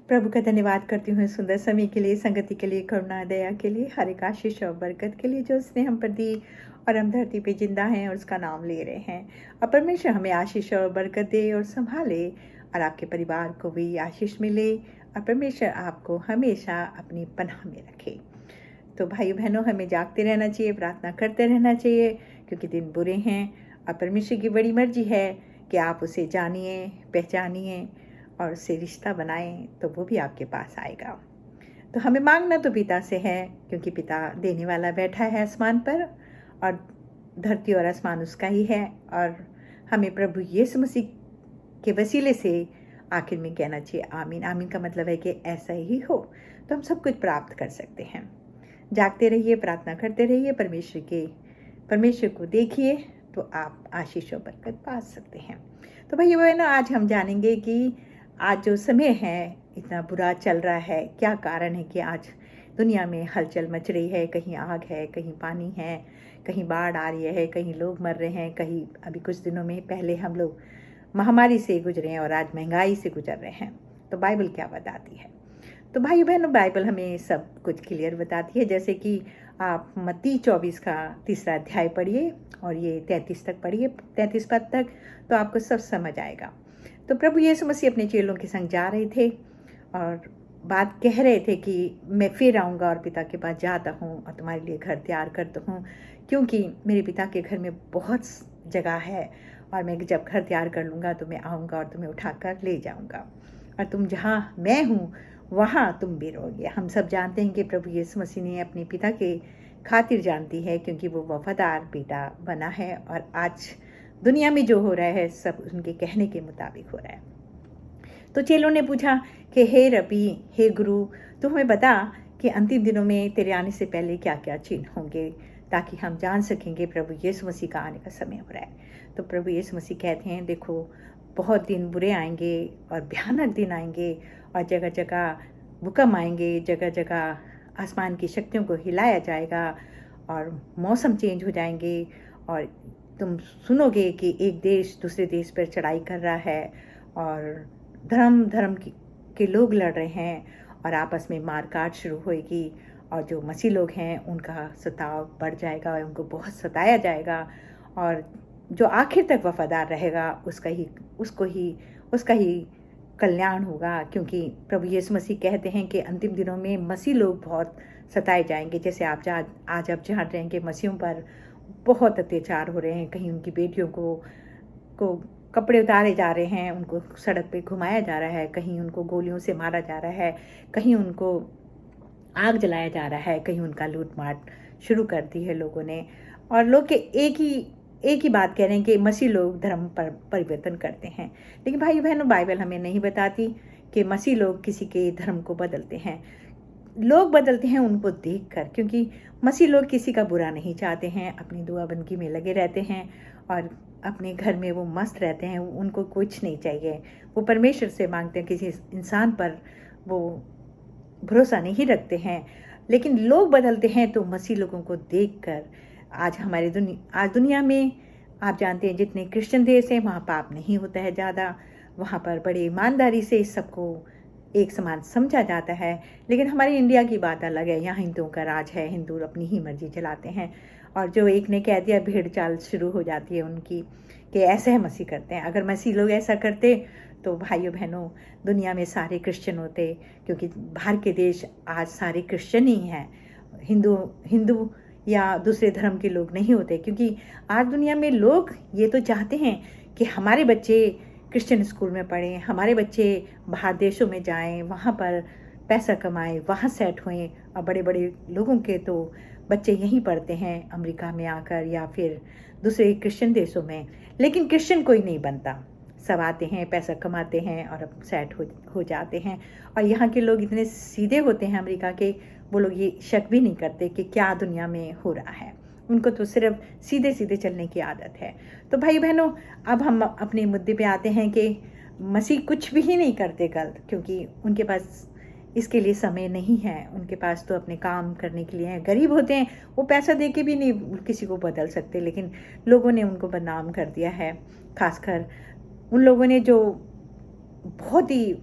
प्रभु का धन्यवाद करती हूँ इस सुंदर समय के लिए, संगति के लिए, करुणा दया के लिए, हर एक आशीष और बरकत के लिए जो उसने हम पर दी और हम धरती पे जिंदा हैं और उसका नाम ले रहे हैं। और परमेश्वर हमें आशीष और बरकत दे और संभाले और आपके परिवार को भी आशीष मिले और परमेश्वर आपको हमेशा अपनी पनाह में रखे। तो भाइयों बहनों, हमें जागते रहना चाहिए, प्रार्थना करते रहना चाहिए, क्योंकि दिन बुरे हैं और परमेश्वर की बड़ी मर्जी है कि आप उसे जानिए, पहचानिए और उससे रिश्ता बनाएं, तो वो भी आपके पास आएगा। तो हमें मांगना तो पिता से है, क्योंकि पिता देने वाला बैठा है आसमान पर और धरती और आसमान उसका ही है। और हमें प्रभु यीशु मसीह के वसीले से आखिर में कहना चाहिए आमीन। आमीन का मतलब है कि ऐसा ही हो, तो हम सब कुछ प्राप्त कर सकते हैं। जागते रहिए, प्रार्थना करते रहिए, परमेश्वर को देखिए, तो आप आशीष और बरकत पा सकते हैं। तो भाइयों बहनों, आज हम जानेंगे कि आज जो समय है इतना बुरा चल रहा है, क्या कारण है कि आज दुनिया में हलचल मच रही है। कहीं आग है, कहीं पानी है, कहीं बाढ़ आ रही है, कहीं लोग मर रहे हैं, कहीं अभी कुछ दिनों में पहले हम लोग महामारी से गुजरे हैं और आज महंगाई से गुजर रहे हैं। तो बाइबल क्या बताती है? तो भाई बहनों, बाइबल हमें सब कुछ क्लियर बताती है। जैसे कि आप मत्ती 24 का 3 अध्याय पढ़िए और ये 33 तक पढ़िए, 33 पद तक, तो आपको सब समझ आएगा। तो प्रभु यीशु मसीह अपने चेलों के संग जा रहे थे और बात कह रहे थे कि मैं फिर आऊँगा और पिता के पास जाता हूँ और तुम्हारे लिए घर तैयार करता हूँ, क्योंकि मेरे पिता के घर में बहुत जगह है और मैं जब घर तैयार कर लूँगा तो मैं आऊँगा और तुम्हें उठाकर ले जाऊँगा और तुम जहाँ मैं हूँ वहाँ तुम भी रहोगे। हम सब जानते हैं कि प्रभु यीशु मसीह ने अपने पिता के खातिर जानती है, क्योंकि वो वफादार बेटा बना है और आज दुनिया में जो हो रहा है सब उनके कहने के मुताबिक हो रहा है। तो चेलों ने पूछा कि हे रबी, हे गुरु, तू हमें बता कि अंतिम दिनों में तेरे आने से पहले क्या क्या चिन्ह होंगे, ताकि हम जान सकेंगे प्रभु यीशु मसीह का आने का समय हो रहा है। तो प्रभु यीशु मसीह कहते हैं, देखो बहुत दिन बुरे आएंगे और भयानक दिन आएंगे और जगह जगह भूकंप आएंगे, जगह जगह आसमान की शक्तियों को हिलाया जाएगा और मौसम चेंज हो जाएंगे और तुम सुनोगे कि एक देश दूसरे देश पर चढ़ाई कर रहा है और धर्म धर्म के लोग लड़ रहे हैं और आपस में मारकाट शुरू होएगी और जो मसीह लोग हैं उनका सताव बढ़ जाएगा और उनको बहुत सताया जाएगा और जो आखिर तक वफादार रहेगा उसका ही कल्याण होगा। क्योंकि प्रभु यीशु मसीह कहते हैं कि अंतिम दिनों में मसीह लोग बहुत सताए जाएंगे। जैसे आप आज आप जान रहे हैं कि मसीहों पर बहुत अत्याचार हो रहे हैं। कहीं उनकी बेटियों को कपड़े उतारे जा रहे हैं, उनको सड़क पे घुमाया जा रहा है, कहीं उनको गोलियों से मारा जा रहा है, कहीं उनको आग जलाया जा रहा है, कहीं उनका लूटमार शुरू कर दी है लोगों ने। और लोग के एक ही बात कह रहे हैं कि मसीह लोग धर्म पर परिवर्तन करते हैं। लेकिन भाई बहनों, बाइबल हमें नहीं बताती कि मसीह लोग किसी के धर्म को बदलते हैं। लोग बदलते हैं उनको देखकर, क्योंकि मसीह लोग किसी का बुरा नहीं चाहते हैं, अपनी दुआ बंदगी में लगे रहते हैं और अपने घर में वो मस्त रहते हैं। उनको कुछ नहीं चाहिए, वो परमेश्वर से मांगते हैं, किसी इंसान पर वो भरोसा नहीं रखते हैं। लेकिन लोग बदलते हैं तो मसीह लोगों को देखकर आज दुनिया में आप जानते हैं जितने क्रिश्चियन देश हैं वहाँ पाप नहीं होता है ज़्यादा, वहाँ पर बड़े ईमानदारी से सबको एक समान समझा जाता है। लेकिन हमारी इंडिया की बात अलग है, यहाँ हिंदुओं का राज है, हिंदू अपनी ही मर्जी चलाते हैं और जो एक ने कह दिया भेड़ चाल शुरू हो जाती है उनकी कि ऐसे है मसीह करते हैं। अगर मसीह लोग ऐसा करते तो भाइयों बहनों, दुनिया में सारे क्रिश्चियन होते, क्योंकि बाहर के देश आज सारे क्रिश्चियन ही हैं, हिंदू या दूसरे धर्म के लोग नहीं होते। क्योंकि आज दुनिया में लोग ये तो चाहते हैं कि हमारे बच्चे क्रिश्चियन स्कूल में पढ़ें, हमारे बच्चे बाहर देशों में जाएं, वहाँ पर पैसा कमाएं, वहाँ सेट हुएं। और बड़े बड़े लोगों के तो बच्चे यहीं पढ़ते हैं अमेरिका में आकर या फिर दूसरे क्रिश्चियन देशों में। लेकिन क्रिश्चियन कोई नहीं बनता, सब आते हैं, पैसा कमाते हैं और अब सेट हो जाते हैं। और यहाँ के लोग इतने सीधे होते हैं अमेरिका के, वो लोग ये शक भी नहीं करते कि क्या दुनिया में हो रहा है। उनको तो सिर्फ सीधे सीधे चलने की आदत है। तो भाई बहनों, अब हम अपने मुद्दे पे आते हैं कि मसीह कुछ भी नहीं करते गलत, क्योंकि उनके पास इसके लिए समय नहीं है। उनके पास तो अपने काम करने के लिए है, गरीब होते हैं, वो पैसा दे के भी नहीं किसी को बदल सकते। लेकिन लोगों ने उनको बदनाम कर दिया है, खासकर उन लोगों ने जो बहुत ही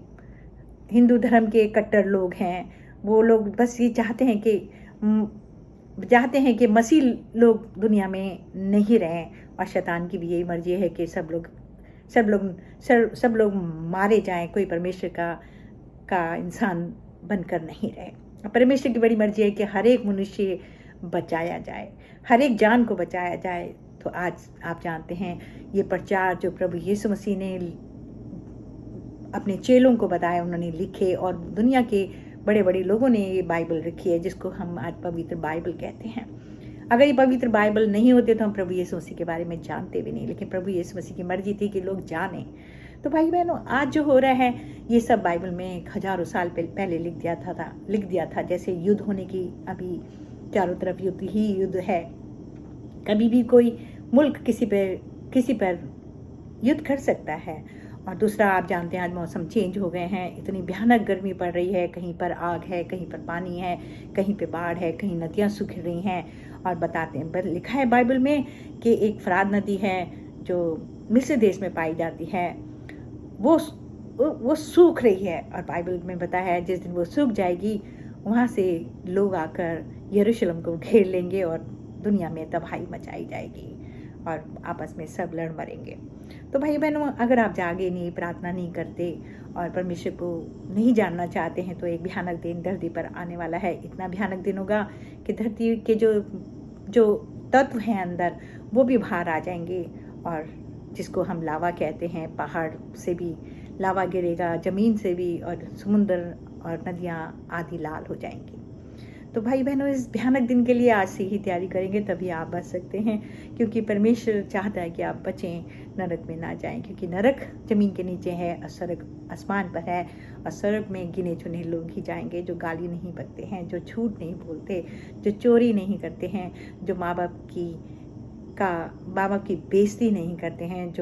हिंदू धर्म के कट्टर लोग हैं, वो लोग बस ये चाहते हैं कि मसीह लोग दुनिया में नहीं रहें, और शैतान की भी यही मर्जी है कि सब लोग मारे जाएं, कोई परमेश्वर का इंसान बनकर नहीं रहे। परमेश्वर की बड़ी मर्जी है कि हर एक मनुष्य बचाया जाए, हर एक जान को बचाया जाए। तो आज आप जानते हैं ये प्रचार जो प्रभु यीशु मसीह ने अपने चेलों को बताया, उन्होंने लिखे, और दुनिया के बड़े बड़े लोगों ने ये बाइबल रखी है जिसको हम आज पवित्र बाइबल कहते हैं। अगर ये पवित्र बाइबल नहीं होते तो हम प्रभु यीशु मसीह के बारे में जानते भी नहीं, लेकिन प्रभु यीशु मसीह की मर्जी थी कि लोग जाने। तो भाई बहनों, आज जो हो रहा है ये सब बाइबल में हजारों साल पहले लिख दिया था। जैसे युद्ध होने की, अभी चारों तरफ युद्ध ही युद्ध है। कभी भी कोई मुल्क किसी पर युद्ध कर सकता है। और दूसरा, आप जानते हैं आज मौसम चेंज हो गए हैं, इतनी भयानक गर्मी पड़ रही है, कहीं पर आग है, कहीं पर पानी है, कहीं पे बाढ़ है, कहीं नदियाँ सूख रही हैं। और बताते हैं, लिखा है बाइबल में कि एक फरात नदी है जो मिस्र देश में पाई जाती है, वो सूख रही है। और बाइबल में बताया है जिस दिन वो सूख जाएगी वहाँ से लोग आकर यरूशलेम को घेर लेंगे और दुनिया में तबाही मचाई जाएगी और आपस में सब लड़ मरेंगे। तो भाई बहनों, अगर आप जागे नहीं, प्रार्थना नहीं करते और परमेश्वर को नहीं जानना चाहते हैं तो एक भयानक दिन धरती पर आने वाला है। इतना भयानक दिन होगा कि धरती के जो तत्व हैं अंदर वो भी बाहर आ जाएंगे, और जिसको हम लावा कहते हैं, पहाड़ से भी लावा गिरेगा, ज़मीन से भी, और समुंदर और नदियाँ आदि लाल हो जाएंगी। तो भाई बहनों, इस भयानक दिन के लिए आज से ही तैयारी करेंगे, तभी आप बच सकते हैं, क्योंकि परमेश्वर चाहता है कि आप बचें, नरक में ना जाएं। क्योंकि नरक ज़मीन के नीचे है और स्वर्ग आसमान पर है, और स्वर्ग में गिने चुने लोग ही जाएंगे जो गाली नहीं बकते हैं, जो झूठ नहीं बोलते, जो चोरी नहीं करते हैं, जो माँ बाप की बेइज्जती नहीं करते हैं,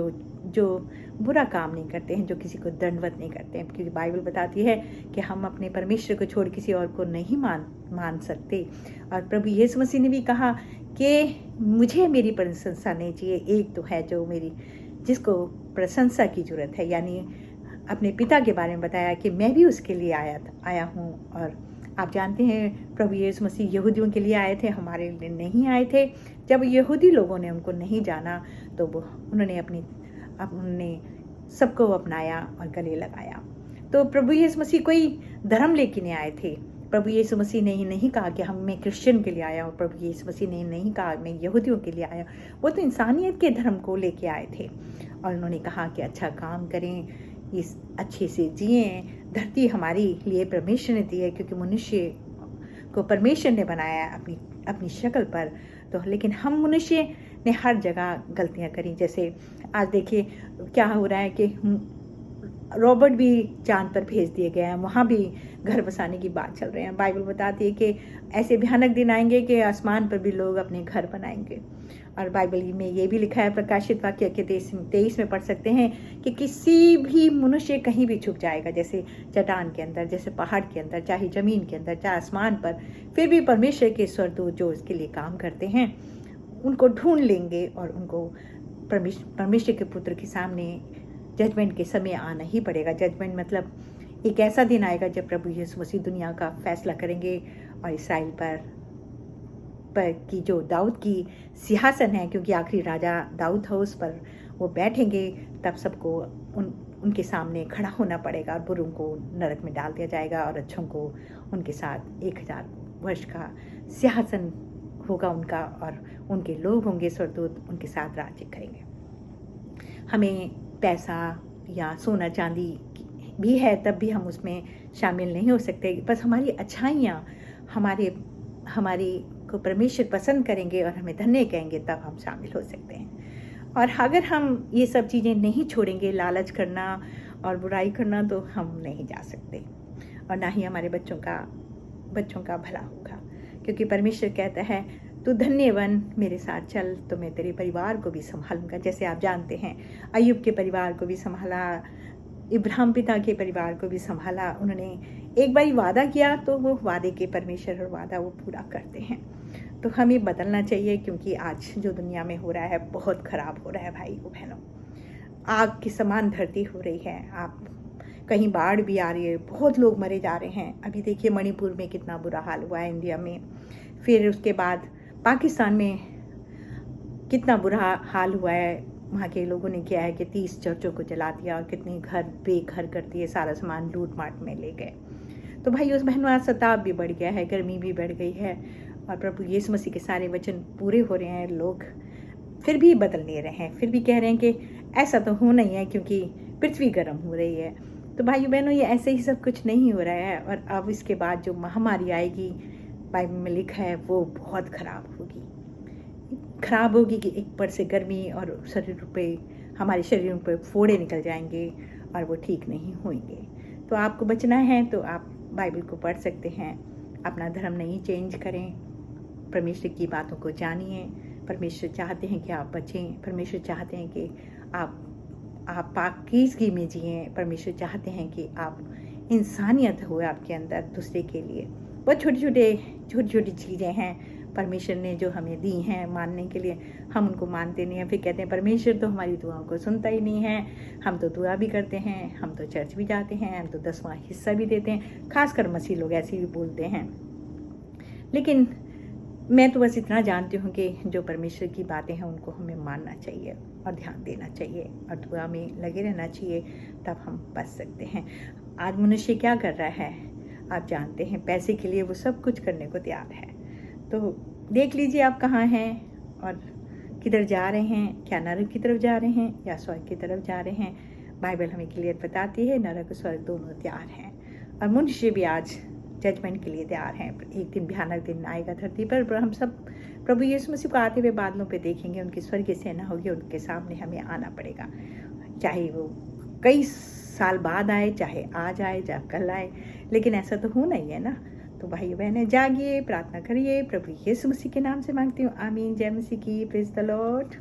जो बुरा काम नहीं करते हैं, जो किसी को दंडवत नहीं करते हैं। क्योंकि बाइबल बताती है कि हम अपने परमेश्वर को छोड़ किसी और को नहीं मान सकते। और प्रभु यीशु मसीह ने भी कहा कि मुझे मेरी प्रशंसा नहीं चाहिए, एक तो है जो जिसको प्रशंसा की जरूरत है, यानी अपने पिता के बारे में बताया कि मैं भी उसके लिए आया हूँ। और आप जानते हैं प्रभु यीशु मसीह यहूदियों के लिए आए थे, हमारे लिए नहीं आए थे। जब यहूदी लोगों ने उनको नहीं जाना तो उन्होंने सबको अपनाया और गले लगाया। तो प्रभु यीशु मसीह कोई धर्म लेके नहीं आए थे। प्रभु यीशु मसीह ने नहीं कहा कि मैं क्रिश्चियन के लिए आया हूँ, प्रभु यीशु मसीह ने नहीं कहा मैं यहूदियों के लिए आया। वो तो इंसानियत के धर्म को लेके आए थे, और उन्होंने कहा कि अच्छा काम करें, इस अच्छे से जिए। धरती हमारी लिए परमेश्वर ने दी है, क्योंकि मनुष्य को परमेश्वर ने बनाया अपनी शक्ल पर। तो लेकिन हम मनुष्य ने हर जगह गलतियां करी। जैसे आज देखिए क्या हो रहा है कि रोबोट भी चांद पर भेज दिए गए हैं, वहाँ भी घर बसाने की बात चल रही है। बाइबल बताती है कि ऐसे भयानक दिन आएंगे कि आसमान पर भी लोग अपने घर बनाएंगे। और बाइबल में ये भी लिखा है, प्रकाशित वाक्य के 23 में पढ़ सकते हैं कि किसी भी मनुष्य कहीं भी छुप जाएगा, जैसे चट्टान के अंदर, जैसे पहाड़ के अंदर, चाहे ज़मीन के अंदर, चाहे आसमान पर, फिर भी परमेश्वर के स्वर्गदूत जो उसके लिए काम करते हैं उनको ढूंढ लेंगे और उनको परमेश्वर के पुत्र के सामने जजमेंट के समय आना ही पड़ेगा। जजमेंट मतलब एक ऐसा दिन आएगा जब प्रभु यीशु मसीह दुनिया का फैसला करेंगे, और इसराइल पर की जो दाऊद की सिंहासन है, क्योंकि आखिरी राजा दाऊद था, उस पर वो बैठेंगे, तब सबको उनके सामने खड़ा होना पड़ेगा, और बुरों को नरक में डाल दिया जाएगा और अच्छों को उनके साथ 1000 वर्ष का सिंहासन होगा उनका, और उनके लोग होंगे, स्वर्गदूत उनके साथ राज्य करेंगे। हमें पैसा या सोना चांदी भी है तब भी हम उसमें शामिल नहीं हो सकते। बस हमारी अच्छाइयाँ हमारी को परमेश्वर पसंद करेंगे और हमें धन्य कहेंगे, तब हम शामिल हो सकते हैं। और अगर हम ये सब चीज़ें नहीं छोड़ेंगे, लालच करना और बुराई करना, तो हम नहीं जा सकते, और ना ही हमारे बच्चों का भला होगा। क्योंकि परमेश्वर कहता है तू धन्य बन, मेरे साथ चल तो मैं तेरे परिवार को भी संभालूंगा। जैसे आप जानते हैं अय्यूब के परिवार को भी संभाला, इब्राहिम पिता के परिवार को भी संभाला। उन्होंने एक बार वादा किया तो वो वादे के परमेश्वर और वादा वो पूरा करते हैं। तो हमें बदलना चाहिए, क्योंकि आज जो दुनिया में हो रहा है बहुत ख़राब हो रहा है भाई बहनों। आग के समान धरती हो रही है। आप कहीं बाढ़ भी आ रही है, बहुत लोग मरे जा रहे हैं। अभी देखिए मणिपुर में कितना बुरा हाल हुआ है इंडिया में। फिर उसके बाद पाकिस्तान में कितना बुरा हाल हुआ है। वहाँ के लोगों ने किया है कि 30 चर्चों को जला दिया और कितने घर बेघर कर दिए, सारा सामान लूट माट में ले गए। तो भाई उस बहनों आज सताप भी बढ़ गया है, गर्मी भी बढ़ गई है और प्रभु यीशु मसीह के सारे वचन पूरे हो रहे हैं। लोग फिर भी बदल नहीं रहे हैं, फिर भी कह रहे हैं कि ऐसा तो होना ही है क्योंकि पृथ्वी गर्म हो रही है। तो भाई बहनों ये ऐसे ही सब कुछ नहीं हो रहा है। और अब इसके बाद जो महामारी आएगी, बाइबल में लिखा है, वो बहुत खराब होगी कि एक पर से गर्मी और हमारे शरीरों पे फोड़े निकल जाएंगे और वो ठीक नहीं होंगे। तो आपको बचना है तो आप बाइबल को पढ़ सकते हैं, अपना धर्म नहीं चेंज करें, परमेश्वर की बातों को जानिए। परमेश्वर चाहते हैं कि आप बचें, परमेश्वर चाहते हैं कि आप पाकीज़गी में जिएं। परमेश्वर चाहते हैं कि आप इंसानियत हो आपके अंदर दूसरे के लिए। बहुत छोटी छोटी चीज़ें हैं परमेश्वर ने जो हमें दी हैं मानने के लिए, हम उनको मानते नहीं हैं। फिर कहते हैं परमेश्वर तो हमारी दुआओं को सुनता ही नहीं है। हम तो दुआ भी करते हैं, हम तो चर्च भी जाते हैं, हम तो 10वां हिस्सा भी देते हैं। खासकर मसीह लोग ऐसे भी बोलते हैं। लेकिन मैं तो बस इतना जानती हूँ कि जो परमेश्वर की बातें हैं उनको हमें मानना चाहिए और ध्यान देना चाहिए और दुआ में लगे रहना चाहिए, तब हम बच सकते हैं। आज मनुष्य क्या कर रहा है आप जानते हैं, पैसे के लिए वो सब कुछ करने को तैयार है। तो देख लीजिए आप कहाँ हैं और किधर जा रहे हैं, क्या नरक की तरफ जा रहे हैं या स्वर्ग की तरफ जा रहे हैं। बाइबल हमें क्लियर बताती है नरक और स्वर्ग दोनों तैयार हैं और मनुष्य भी आज जजमेंट के लिए तैयार हैं। एक दिन भयानक दिन आएगा धरती पर हम सब प्रभु यीशु मसीह को आते हुए बादलों पे देखेंगे, उनकी स्वर्गीय सेना होगी, उनके सामने हमें आना पड़ेगा। चाहे वो कई साल बाद आए, चाहे आज आए, चाहे कल आए, लेकिन ऐसा तो होना ही है ना। तो भाई बहनें जागिए, प्रार्थना करिए। प्रभु यीशु मसीह के नाम से मांगती हूँ, आमीन। जय मसीह की, प्रेज द लॉर्ड।